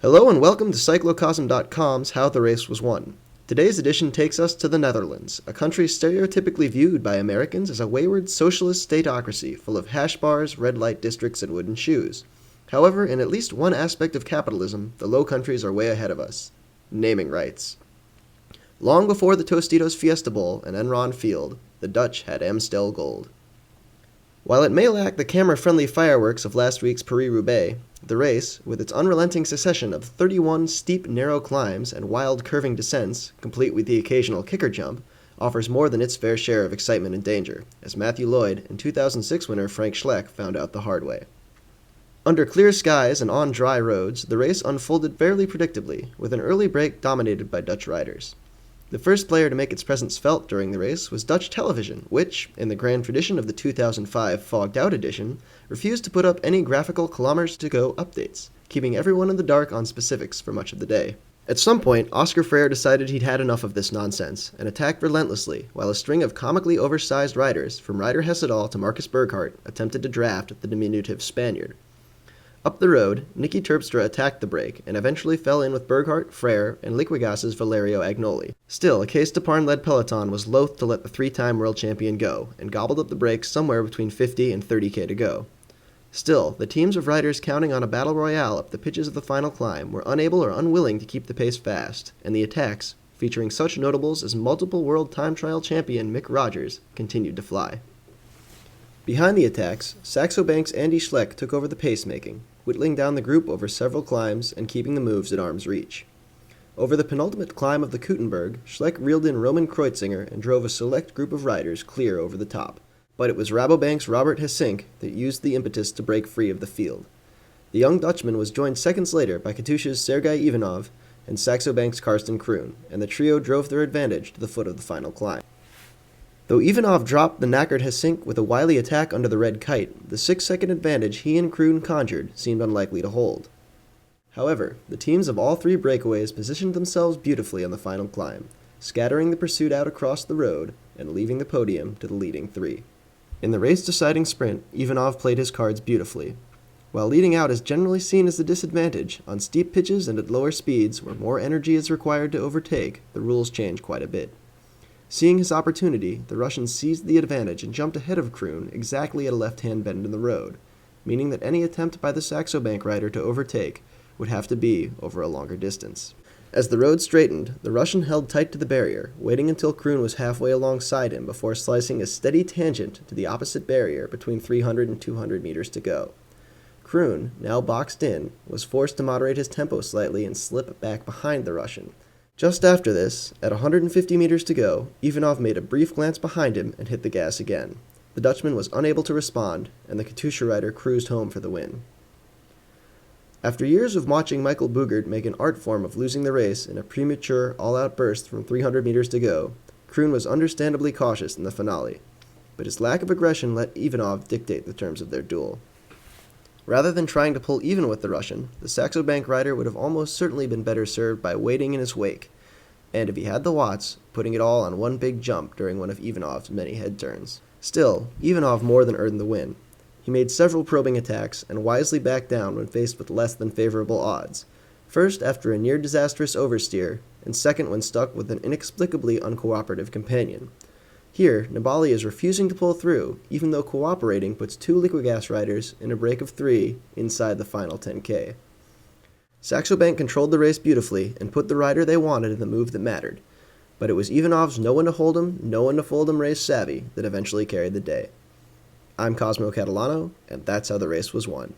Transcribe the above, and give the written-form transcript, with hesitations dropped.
Hello and welcome to Cyclocosm.com's How the Race Was Won. Today's edition takes us to the Netherlands, a country stereotypically viewed by Americans as a wayward socialist statocracy full of hash bars, red light districts, and wooden shoes. However, in at least one aspect of capitalism, the Low Countries are way ahead of us: naming rights. Long before the Tostitos Fiesta Bowl and Enron Field, the Dutch had Amstel Gold. While it may lack the camera-friendly fireworks of last week's Paris-Roubaix, the race, with its unrelenting succession of 31 steep, narrow climbs and wild curving descents, complete with the occasional kicker jump, offers more than its fair share of excitement and danger, as Matthew Lloyd and 2006 winner Frank Schleck found out the hard way. Under clear skies and on dry roads, the race unfolded fairly predictably, with an early break dominated by Dutch riders. The first player to make its presence felt during the race was Dutch television, which, in the grand tradition of the 2005 Fogged Out edition, refused to put up any graphical kilometers-to-go updates, keeping everyone in the dark on specifics for much of the day. At some point, Oscar Freire decided he'd had enough of this nonsense, and attacked relentlessly, while a string of comically oversized riders, from Ryder Hesjedal to Marcus Burghardt, attempted to draft the diminutive Spaniard. Up the road, Nicky Terpstra attacked the break, and eventually fell in with Burghardt, Freire, and Liquigas's Valerio Agnoli. Still, a Cees Taparn-led peloton was loath to let the three-time world champion go, and gobbled up the break somewhere between 50 and 30k to go. Still, the teams of riders counting on a battle royale up the pitches of the final climb were unable or unwilling to keep the pace fast, and the attacks, featuring such notables as multiple world time trial champion Mick Rogers, continued to fly. Behind the attacks, Saxo Bank's Andy Schleck took over the pacemaking, whittling down the group over several climbs and keeping the moves at arm's reach. Over the penultimate climb of the Keutenberg, Schleck reeled in Roman Kreuzinger and drove a select group of riders clear over the top, but it was Rabobank's Robert Hessink that used the impetus to break free of the field. The young Dutchman was joined seconds later by Katusha's Sergei Ivanov and Saxo Bank's Karsten Kroon, and the trio drove their advantage to the foot of the final climb. Though Ivanov dropped the knackered Hessink with a wily attack under the red kite, the 6-second advantage he and Kroon conjured seemed unlikely to hold. However, the teams of all three breakaways positioned themselves beautifully on the final climb, scattering the pursuit out across the road and leaving the podium to the leading three. In the race-deciding sprint, Ivanov played his cards beautifully. While leading out is generally seen as a disadvantage, on steep pitches and at lower speeds where more energy is required to overtake, the rules change quite a bit. Seeing his opportunity, the Russian seized the advantage and jumped ahead of Kroon exactly at a left-hand bend in the road, meaning that any attempt by the Saxo Bank rider to overtake would have to be over a longer distance. As the road straightened, the Russian held tight to the barrier, waiting until Kroon was halfway alongside him before slicing a steady tangent to the opposite barrier between 300 and 200 meters to go. Kroon, now boxed in, was forced to moderate his tempo slightly and slip back behind the Russian. Just after this, at 150 meters to go, Ivanov made a brief glance behind him and hit the gas again. The Dutchman was unable to respond, and the Katusha rider cruised home for the win. After years of watching Michael Bugert make an art form of losing the race in a premature, all-out burst from 300 meters to go, Kroon was understandably cautious in the finale, but his lack of aggression let Ivanov dictate the terms of their duel. Rather than trying to pull even with the Russian, the Saxo Bank rider would have almost certainly been better served by waiting in his wake, and if he had the watts, putting it all on one big jump during one of Ivanov's many head turns. Still, Ivanov more than earned the win. He made several probing attacks and wisely backed down when faced with less than favorable odds, first after a near-disastrous oversteer, and second when stuck with an inexplicably uncooperative companion. Here, Nibali is refusing to pull through, even though cooperating puts two Liquigas riders in a break of 3 inside the final 10k. Saxo Bank controlled the race beautifully and put the rider they wanted in the move that mattered, but it was Ivanov's no one to hold him, no one to fold him race savvy that eventually carried the day. I'm Cosmo Catalano, and that's how the race was won.